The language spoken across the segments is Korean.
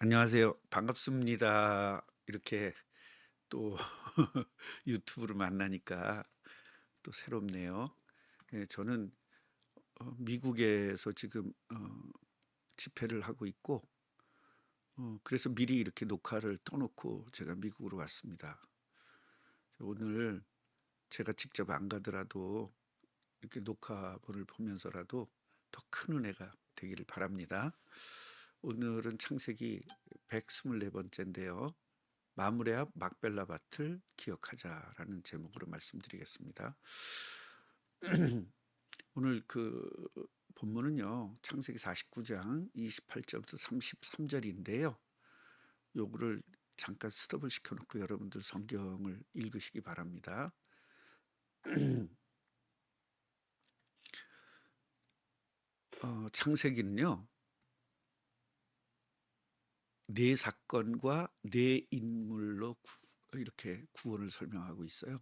안녕하세요. 반갑습니다. 이렇게 또 유튜브로 만나니까 또 새롭네요. 예, 저는 미국에서 지금 집회를 하고 있고, 그래서 미리 이렇게 녹화를 떠놓고 제가 미국으로 왔습니다. 오늘 제가 직접 안 가더라도 이렇게 녹화본을 보면서라도 더 큰 은혜가 되기를 바랍니다. 오늘은 창세기 124번째인데요. 마므레 앞 막벨라 밭을 기억하자라는 제목으로 말씀드리겠습니다. 오늘 그 본문은요. 창세기 49장 28절부터 33절인데요. 요거를 잠깐 스톱을 시켜놓고 여러분들 성경을 읽으시기 바랍니다. 창세기는요. 네 사건과 네 인물로 이렇게 구원을 설명하고 있어요.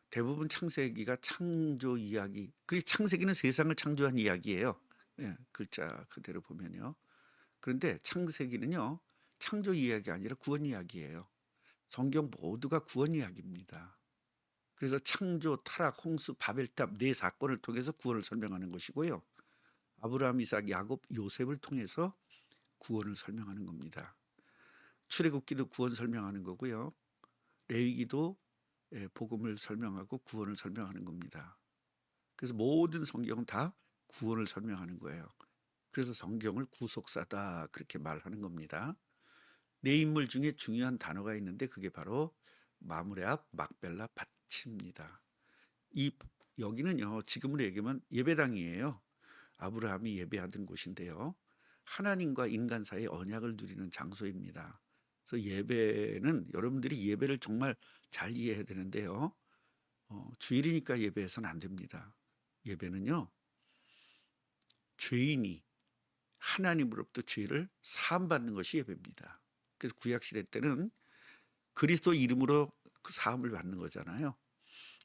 대부분 창세기가 창조 이야기, 그리고 창세기는 세상을 창조한 이야기예요. 예, 글자 그대로 보면요. 그런데 창세기는요, 창조 이야기가 아니라 구원 이야기예요. 성경 모두가 구원 이야기입니다. 그래서 창조, 타락, 홍수, 바벨탑 네 사건을 통해서 구원을 설명하는 것이고요. 아브라함, 이삭, 야곱, 요셉을 통해서 구원을 설명하는 겁니다. 출애굽기도 구원 설명하는 거고요. 레위기도 복음을 설명하고 구원을 설명하는 겁니다. 그래서 모든 성경은 다 구원을 설명하는 거예요. 그래서 성경을 구속사다 그렇게 말하는 겁니다. 네 인물 중에 중요한 단어가 있는데 그게 바로 마므레 앞 막벨라 밭입니다. 이 여기는요, 지금으로 얘기하면 예배당이에요. 아브라함이 예배하던 곳인데요. 하나님과 인간 사이의 언약을 누리는 장소입니다. 그래서 예배는 여러분들이 예배를 정말 잘 이해해야 되는데요. 주일이니까 예배해서는 안 됩니다. 예배는요, 죄인이 하나님으로부터 죄를 사함받는 것이 예배입니다. 그래서 구약시대 때는 그리스도 이름으로 그 사함을 받는 거잖아요.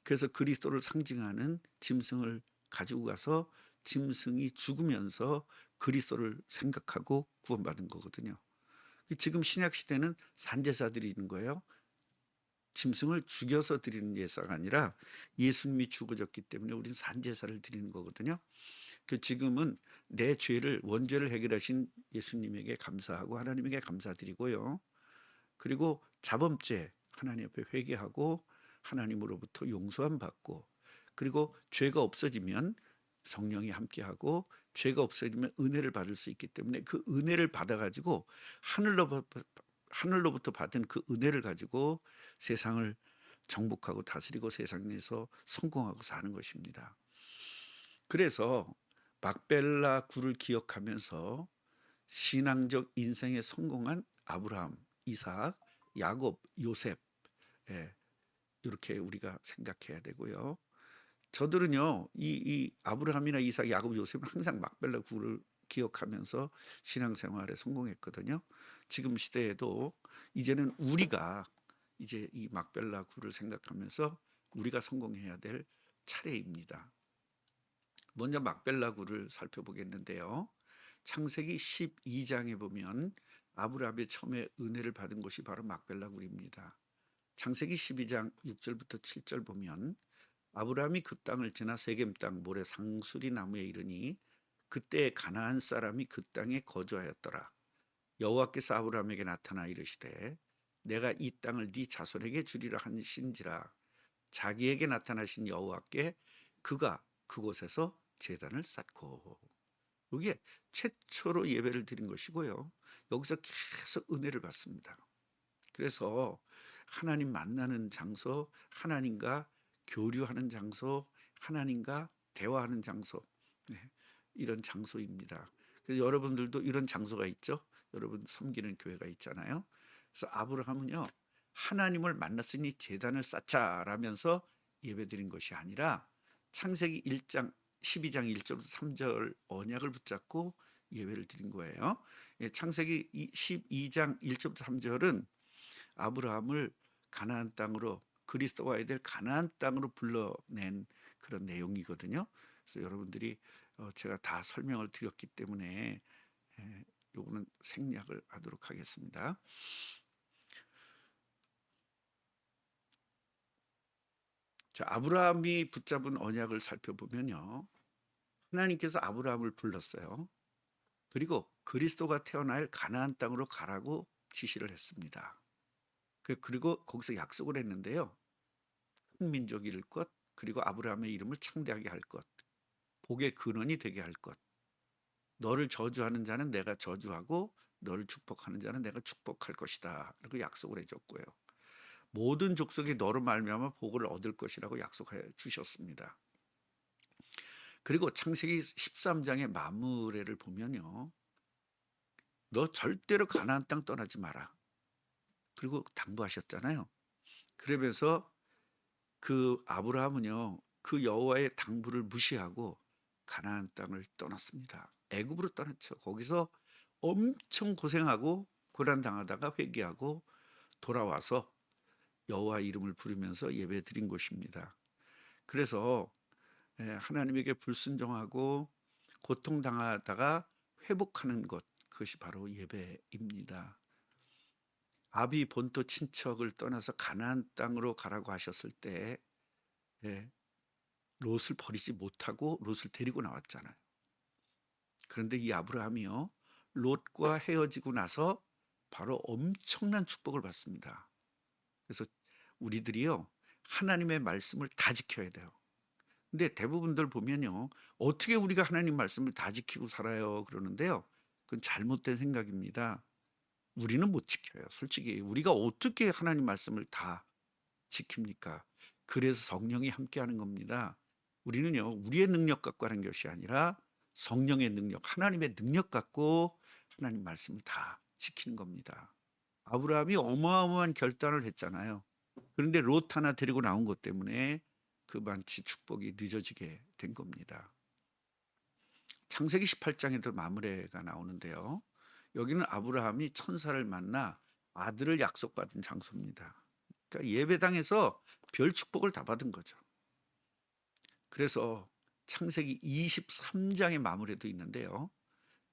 그래서 그리스도를 상징하는 짐승을 가지고 가서 짐승이 죽으면서 그리스도를 생각하고 구원받은 거거든요. 지금 신약 시대는 산제사 드리는 거예요. 짐승을 죽여서 드리는 예사가 아니라 예수님이 죽어졌기 때문에 우리는 산제사를 드리는 거거든요. 지금은 내 죄를 원죄를 해결하신 예수님에게 감사하고 하나님에게 감사드리고요. 그리고 자범죄 하나님 앞에 회개하고 하나님으로부터 용서함 받고, 그리고 죄가 없어지면 성령이 함께하고 죄가 없어지면 은혜를 받을 수 있기 때문에 그 은혜를 받아가지고 하늘로부터 받은 그 은혜를 가지고 세상을 정복하고 다스리고 세상에서 성공하고 사는 것입니다. 그래서 막벨라 굴을 기억하면서 신앙적 인생에 성공한 아브라함, 이삭, 야곱, 요셉, 예, 이렇게 우리가 생각해야 되고요. 저들은요, 이 아브라함이나 이삭, 야곱, 요셉은 항상 막벨라 굴을 기억하면서 신앙생활에 성공했거든요. 지금 시대에도 이제는 우리가 이제 이 막벨라 굴을 생각하면서 우리가 성공해야 될 차례입니다. 먼저 막벨라 굴을 살펴보겠는데요. 창세기 12장에 보면 아브라함이 처음에 은혜를 받은 곳이 바로 막벨라 굴입니다. 창세기 12장 6절부터 7절 보면 아브라함이 그 땅을 지나 세겜 땅 모래 상수리 나무에 이르니 그때 가나안 사람이 그 땅에 거주하였더라. 여호와께서 아브라함에게 나타나 이르시되 내가 이 땅을 네 자손에게 주리라 하신지라. 자기에게 나타나신 여호와께 그가 그곳에서 제단을 쌓고, 이게 최초로 예배를 드린 것이고요. 여기서 계속 은혜를 받습니다. 그래서 하나님 만나는 장소, 하나님과 교류하는 장소, 하나님과 대화하는 장소, 네, 이런 장소입니다. 그래서 여러분들도 이런 장소가 있죠. 여러분 섬기는 교회가 있잖아요. 그래서 아브라함은요, 하나님을 만났으니 제단을 쌓자라면서 예배드린 것이 아니라 창세기 1장 12장 1절부터 3절 언약을 붙잡고 예배를 드린 거예요. 창세기 12장 1절부터 3절은 아브라함을 가나안 땅으로, 그리스도가 와야 될 가나안 땅으로 불러낸 그런 내용이거든요. 그래서 여러분들이 제가 다 설명을 드렸기 때문에 요거는 생략을 하도록 하겠습니다. 자, 아브라함이 붙잡은 언약을 살펴보면요. 하나님께서 아브라함을 불렀어요. 그리고 그리스도가 태어날 가나안 땅으로 가라고 지시를 했습니다. 그리고 거기서 약속을 했는데요. 큰 민족이 일 것, 그리고 아브라함의 이름을 창대하게 할 것, 복의 근원이 되게 할 것, 너를 저주하는 자는 내가 저주하고 너를 축복하는 자는 내가 축복할 것이다. 라고 약속을 해줬고요. 모든 족속이 너로 말미암아 복을 얻을 것이라고 약속해 주셨습니다. 그리고 창세기 13장의 마무리를 보면요. 너 절대로 가나안 땅 떠나지 마라. 그리고 당부하셨잖아요. 그러면서 그 아브라함은요. 그 여호와의 당부를 무시하고 가나안 땅을 떠났습니다. 애굽으로 떠났죠. 거기서 엄청 고생하고 고난당하다가 회개하고 돌아와서 여호와 이름을 부르면서 예배드린 곳입니다. 그래서 하나님에게 불순종하고 고통당하다가 회복하는 것, 그것이 바로 예배입니다. 아비 본토 친척을 떠나서 가나안 땅으로 가라고 하셨을 때 롯을 버리지 못하고 롯을 데리고 나왔잖아요. 그런데 이 아브라함이요, 롯과 헤어지고 나서 바로 엄청난 축복을 받습니다. 그래서 우리들이요, 하나님의 말씀을 다 지켜야 돼요. 근데 대부분들 보면요, 어떻게 우리가 하나님 말씀을 다 지키고 살아요 그러는데요, 그건 잘못된 생각입니다. 우리는 못 지켜요. 솔직히 우리가 어떻게 하나님 말씀을 다 지킵니까? 그래서 성령이 함께하는 겁니다. 우리는요, 우리의 능력 갖고 하는 것이 아니라 성령의 능력, 하나님의 능력 갖고 하나님 말씀을 다 지키는 겁니다. 아브라함이 어마어마한 결단을 했잖아요. 그런데 롯 하나 데리고 나온 것 때문에 그만치 축복이 늦어지게 된 겁니다. 창세기 18장에도 마므레가 나오는데요. 여기는 아브라함이 천사를 만나 아들을 약속받은 장소입니다. 그러니까 예배당에서 별 축복을 다 받은 거죠. 그래서 창세기 23장의 마무리도 있는데요.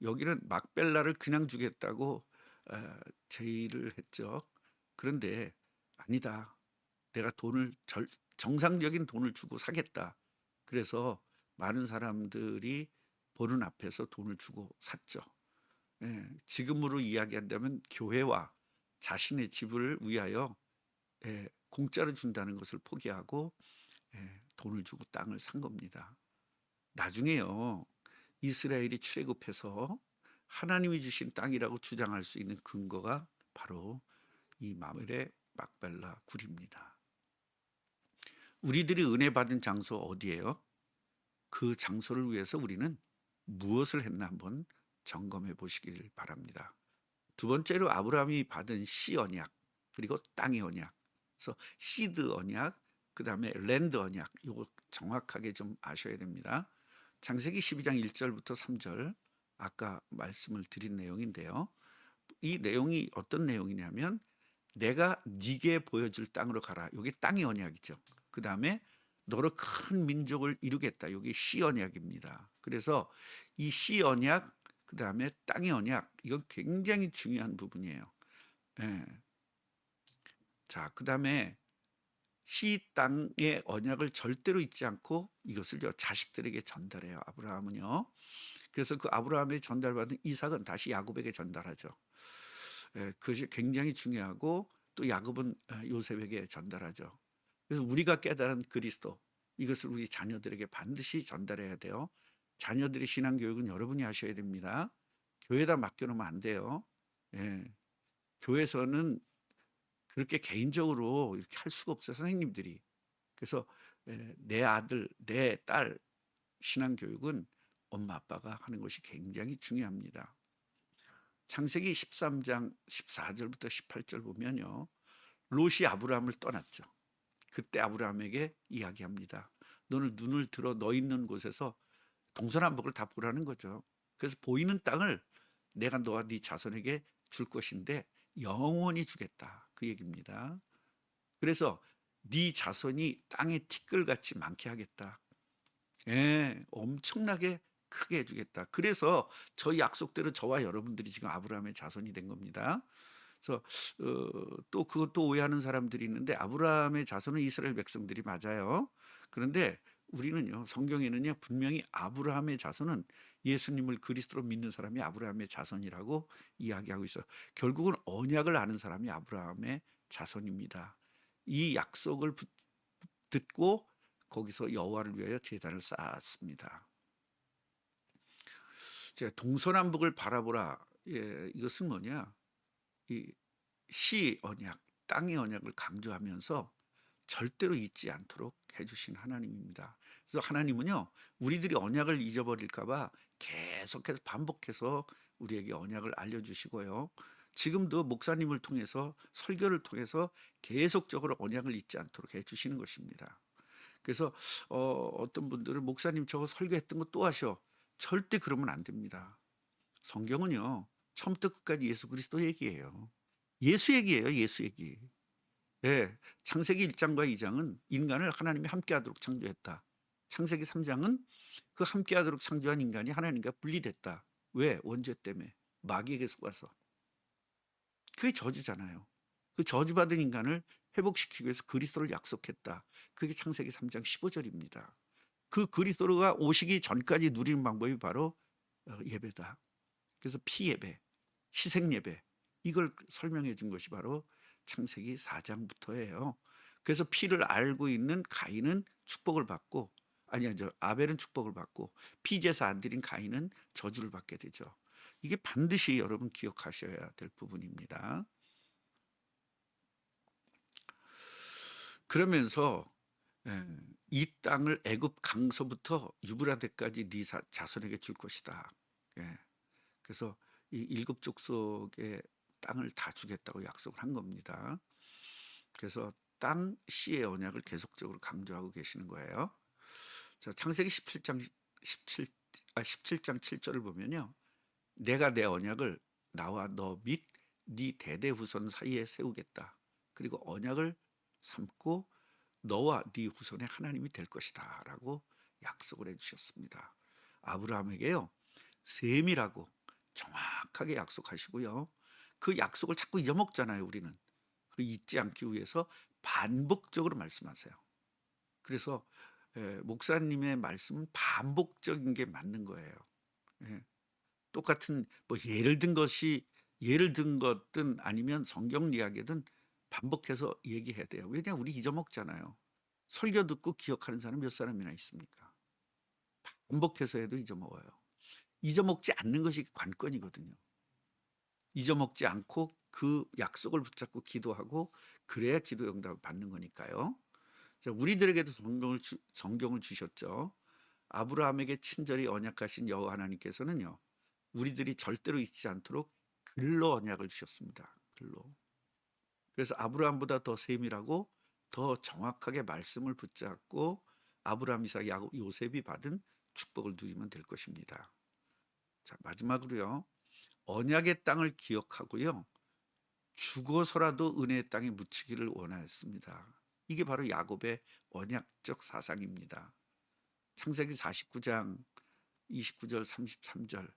여기는 막벨라를 그냥 주겠다고 제의를 했죠. 그런데 아니다. 내가 정상적인 돈을 주고 사겠다. 그래서 많은 사람들이 보는 앞에서 돈을 주고 샀죠. 지금으로 이야기한다면 교회와 자신의 집을 위하여 공짜로 준다는 것을 포기하고 돈을 주고 땅을 산 겁니다. 나중에요, 이스라엘이 출애굽해서 하나님이 주신 땅이라고 주장할 수 있는 근거가 바로 이 마므레 막벨라 굴입니다. 우리들이 은혜 받은 장소 어디예요? 그 장소를 위해서 우리는 무엇을 했나 한번 점검해 보시길 바랍니다. 두 번째로 아브라함이 받은 시 언약, 그리고 땅의 언약. 그래서 시드 언약, 그 다음에 랜드 언약, 이거 정확하게 좀 아셔야 됩니다. 창세기 12장 1절부터 3절, 아까 말씀을 드린 내용인데요. 이 내용이 어떤 내용이냐면, 내가 네게 보여줄 땅으로 가라. 이게 땅의 언약이죠. 그 다음에 너로 큰 민족을 이루겠다. 여기 시 언약입니다. 그래서 이 시 언약, 그 다음에 땅의 언약, 이건 굉장히 중요한 부분이에요. 자, 그 다음에 시 땅의 언약을 절대로 잊지 않고 이것을 자식들에게 전달해요. 아브라함은요. 그래서 그 아브라함에 전달받은 이삭은 다시 야곱에게 전달하죠. 그것이 굉장히 중요하고, 또 야곱은 요셉에게 전달하죠. 그래서 우리가 깨달은 그리스도, 이것을 우리 자녀들에게 반드시 전달해야 돼요. 자녀들의 신앙교육은 여러분이 하셔야 됩니다. 교회에다 맡겨놓으면 안 돼요. 교회에서는 그렇게 개인적으로 이렇게 할 수가 없어요, 선생님들이. 그래서 내 아들, 내 딸 신앙교육은 엄마 아빠가 하는 것이 굉장히 중요합니다. 창세기 13장 14절부터 18절 보면요, 롯이 아브라함을 떠났죠. 그때 아브라함에게 이야기합니다. 너는 눈을 들어 너 있는 곳에서 동서남북을 다 보라는 거죠. 그래서 보이는 땅을 내가 너와 네 자손에게 줄 것인데 영원히 주겠다, 그 얘기입니다. 그래서 네 자손이 땅의 티끌같이 많게 하겠다. 엄청나게 크게 해 주겠다. 그래서 저 약속대로 저와 여러분들이 지금 아브라함의 자손이 된 겁니다. 그래서 또 그것도 오해하는 사람들이 있는데 아브라함의 자손은 이스라엘 백성들이 맞아요. 그런데 우리는요, 성경에는요, 분명히 아브라함의 자손은 예수님을 그리스도로 믿는 사람이 아브라함의 자손이라고 이야기하고 있어요. 결국은 언약을 아는 사람이 아브라함의 자손입니다. 이 약속을 듣고 거기서 여호와를 위하여 제단을 쌓았습니다. 제가 동서남북을 바라보라. 예, 이것은 뭐냐? 이 시 언약, 땅의 언약을 강조하면서 절대로 잊지 않도록 해주신 하나님입니다. 그래서 하나님은요, 우리들이 언약을 잊어버릴까 봐 계속해서 반복해서 우리에게 언약을 알려주시고요. 지금도 목사님을 통해서 설교를 통해서 계속적으로 언약을 잊지 않도록 해주시는 것입니다. 그래서 어떤 분들은 목사님 저거 설교했던 거 또 하셔. 절대 그러면 안 됩니다. 성경은요, 처음부터 끝까지 예수 그리스도 얘기예요. 예수 얘기예요, 예수 얘기. 예, 창세기 1장과 2장은 인간을 하나님이 함께하도록 창조했다. 창세기 3장은 그 함께하도록 창조한 인간이 하나님과 분리됐다. 왜? 원죄 때문에. 마귀에게 속아서. 그게 저주잖아요. 그 저주받은 인간을 회복시키기 위해서 그리스도를 약속했다. 그게 창세기 3장 15절입니다. 그 그리스도가 오시기 전까지 누리는 방법이 바로 예배다. 그래서 피예배, 희생예배, 이걸 설명해 준 것이 바로 창세기 4장부터예요. 그래서 피를 알고 있는 가인은 축복을 받고, 아니야, 아벨은 축복을 받고 피제사 안 드린 가인은 저주를 받게 되죠. 이게 반드시 여러분 기억하셔야 될 부분입니다. 그러면서 이 땅을 애굽 강서부터 유브라데까지 네 자손에게 줄 것이다. 그래서 이 일곱 족속의 땅을 다 주겠다고 약속을 한 겁니다. 그래서 땅 씨의 언약을 계속적으로 강조하고 계시는 거예요. 자, 창세기 17장 7절을 보면요. 내가 내 언약을 나와 너 및 네 대대 후손 사이에 세우겠다. 그리고 언약을 삼고 너와 네 후손의 하나님이 될 것이다 라고 약속을 해주셨습니다. 아브라함에게요, 셈이라고 정확하게 약속하시고요. 그 약속을 자꾸 잊어먹잖아요, 우리는. 그 잊지 않기 위해서 반복적으로 말씀하세요. 그래서 목사님의 말씀은 반복적인 게 맞는 거예요. 똑같은 뭐 예를 든 것든 아니면 성경 이야기든 반복해서 얘기해야 돼요. 왜냐하면 우리 잊어먹잖아요. 설교 듣고 기억하는 사람 몇 사람이나 있습니까? 반복해서 해도 잊어먹어요. 잊어먹지 않는 것이 관건이거든요. 잊어먹지 않고 그 약속을 붙잡고 기도하고 그래야 기도 응답을 받는 거니까요. 우리들에게도 성경을 주셨죠. 아브라함에게 친절히 언약하신 여호와 하나님께서는요, 우리들이 절대로 잊지 않도록 글로 언약을 주셨습니다. 글로. 그래서 아브라함보다 더 세밀하고 더 정확하게 말씀을 붙잡고 아브라함, 이삭, 야곱, 요셉이 받은 축복을 누리면 될 것입니다. 자, 마지막으로요, 언약의 땅을 기억하고요, 죽어서라도 은혜의 땅에 묻히기를 원하였습니다. 이게 바로 야곱의 언약적 사상입니다. 창세기 49장 29절 33절.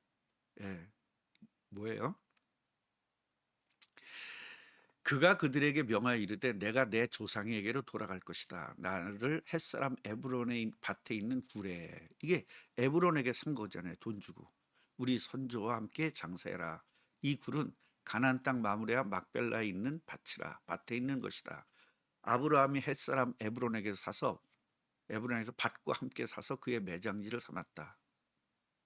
뭐예요? 그가 그들에게 명하여 이르되 내가 내 조상에게로 돌아갈 것이다. 나를 햇사람 에브론의 밭에 있는 굴에, 이게 에브론에게 산 거잖아요. 돈 주고. 우리 선조와 함께 장사해라. 이 굴은 가나안 땅 마므레와 막벨라에 있는 밭이라. 밭에 있는 것이다. 아브라함이 햇사람 에브론에게 사서, 에브론에서 밭과 함께 사서 그의 매장지를 삼았다.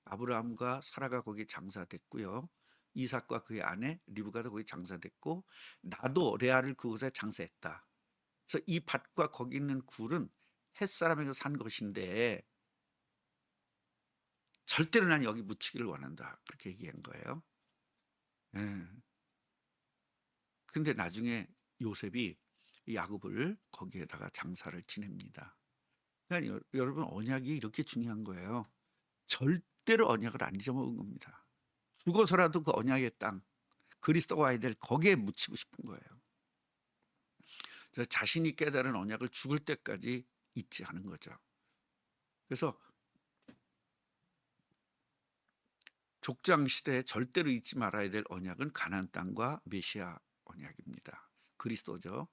아브라함과 사라가 거기 장사됐고요. 이삭과 그의 아내 리브가도 거기 장사됐고 나도 레아를 그곳에 장사했다. 그래서 이 밭과 거기 있는 굴은 햇사람에게 산 것인데 절대로 난 여기 묻히기를 원한다. 그렇게 얘기한 거예요. 그런데 나중에 요셉이 야곱을 거기에다가 장사를 지냅니다. 그러니까 여러분, 언약이 이렇게 중요한 거예요. 절대로 언약을 안 잊어먹은 겁니다. 죽어서라도 그 언약의 땅, 그리스도가 와야 될 거기에 묻히고 싶은 거예요. 자신이 깨달은 언약을 죽을 때까지 잊지 않은 거죠. 그래서 족장 시대에 절대로 잊지 말아야 될 언약은 가나안 땅과 메시아 언약입니다. 그리스도죠.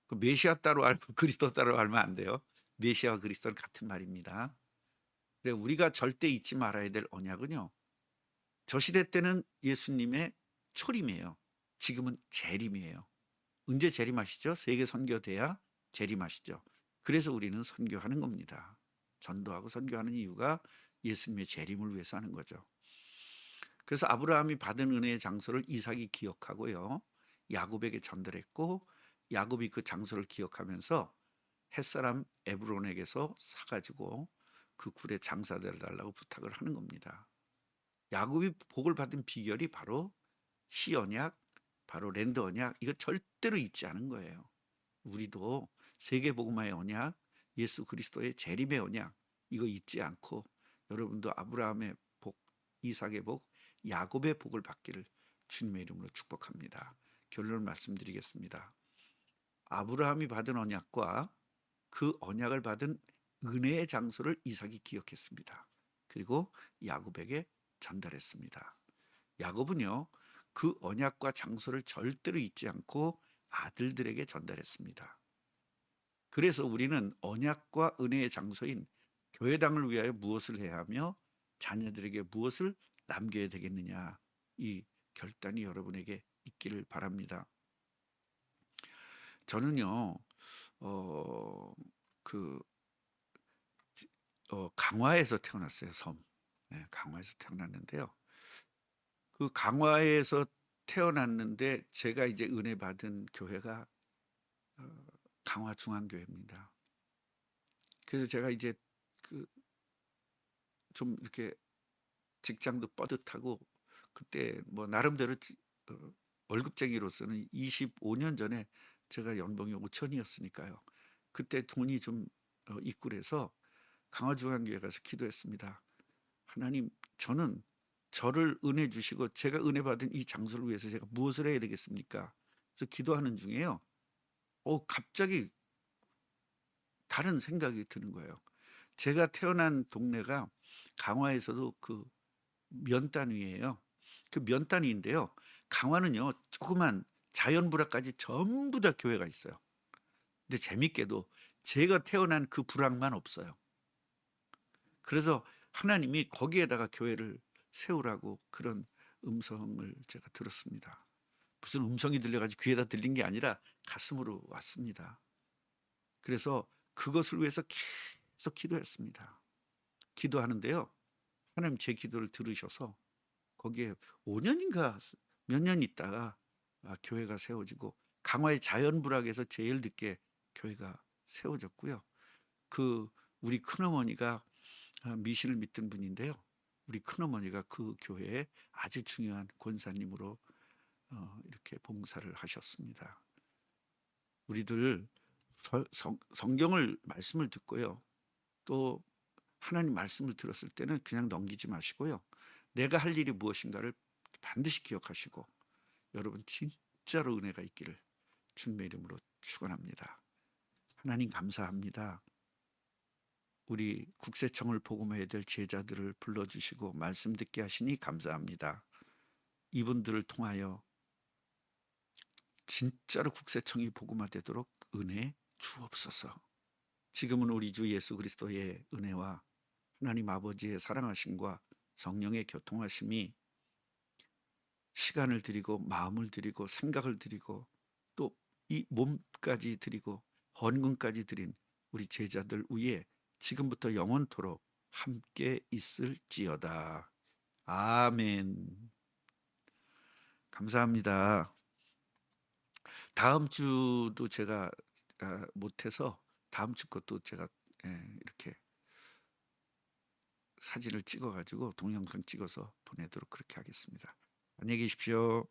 그 메시아 따로 알고 그리스도 따로 알면 안 돼요. 메시아와 그리스도는 같은 말입니다. 그래 우리가 절대 잊지 말아야 될 언약은요. 저 시대 때는 예수님의 초림이에요. 지금은 재림이에요. 언제 재림하시죠? 세계 선교돼야 재림하시죠. 그래서 우리는 선교하는 겁니다. 전도하고 선교하는 이유가 예수님의 재림을 위해서 하는 거죠. 그래서 아브라함이 받은 은혜의 장소를 이삭이 기억하고요. 야곱에게 전달했고 야곱이 그 장소를 기억하면서 햇사람 에브론에게서 사가지고 그 굴에 장사되어 달라고 부탁을 하는 겁니다. 야곱이 복을 받은 비결이 바로 시 언약, 바로 랜드 언약, 이거 절대로 잊지 않은 거예요. 우리도 세계 복음화의 언약, 예수 그리스도의 재림의 언약, 이거 잊지 않고 여러분도 아브라함의 복, 이삭의 복, 야곱의 복을 받기를 주님의 이름으로 축복합니다. 결론을 말씀드리겠습니다. 아브라함이 받은 언약과 그 언약을 받은 은혜의 장소를 이삭이 기억했습니다. 그리고 야곱에게 전달했습니다. 야곱은요, 그 언약과 장소를 절대로 잊지 않고 아들들에게 전달했습니다. 그래서 우리는 언약과 은혜의 장소인 교회당을 위하여 무엇을 해야 하며 자녀들에게 무엇을 남겨야 되겠느냐, 이 결단이 여러분에게 있기를 바랍니다. 저는요, 그 강화에서 태어났어요. 섬. 네, 강화에서 태어났는데요. 그 강화에서 태어났는데 제가 이제 은혜 받은 교회가 강화중앙교회입니다. 그래서 제가 이제 그 좀 이렇게 직장도 뻗듯하고 그때 뭐 나름대로 월급쟁이로서는 25년 전에 제가 연봉이 5천이었으니까요. 그때 돈이 좀 있고 그래서 강화중앙교회 가서 기도했습니다. 하나님, 저는 저를 은혜 주시고 제가 은혜 받은 이 장소를 위해서 제가 무엇을 해야 되겠습니까? 그래서 기도하는 중에요. 갑자기 다른 생각이 드는 거예요. 제가 태어난 동네가 강화에서도 그 면단위예요. 그 면단위인데요. 강화는요, 조그만 자연불화까지 전부 다 교회가 있어요. 근데 재밌게도 제가 태어난 그 불황만 없어요. 그래서 하나님이 거기에다가 교회를 세우라고 그런 음성을 제가 들었습니다. 무슨 음성이 들려가지고 귀에다 들린 게 아니라 가슴으로 왔습니다. 그래서 그것을 위해서 계속 기도했습니다. 기도하는데요. 하나님 제 기도를 들으셔서 거기에 5년인가 몇 년 있다가 교회가 세워지고 강화의 자연불학에서 제일 늦게 교회가 세워졌고요. 그 우리 큰어머니가 미신을 믿던 분인데요. 우리 큰어머니가 그 교회에 아주 중요한 권사님으로 이렇게 봉사를 하셨습니다. 우리들 성경을 말씀을 듣고요. 또 하나님 말씀을 들었을 때는 그냥 넘기지 마시고요. 내가 할 일이 무엇인가를 반드시 기억하시고 여러분 진짜로 은혜가 있기를 주님의 이름으로 축원합니다. 하나님 감사합니다. 우리 국세청을 복음해야 될 제자들을 불러주시고 말씀 듣게 하시니 감사합니다. 이분들을 통하여 진짜로 국세청이 복음화되도록 은혜 주옵소서. 지금은 우리 주 예수 그리스도의 은혜와 하나님 아버지의 사랑하심과 성령의 교통하심이 시간을 드리고 마음을 드리고 생각을 드리고 또 이 몸까지 드리고 헌금까지 드린 우리 제자들 위에 지금부터 영원토록 함께 있을지어다. 아멘. 감사합니다. 다음 주도 제가 못해서 다음 주 것도 제가 이렇게 사진을 찍어가지고 동영상 찍어서 보내도록 그렇게 하겠습니다. 안녕히 계십시오.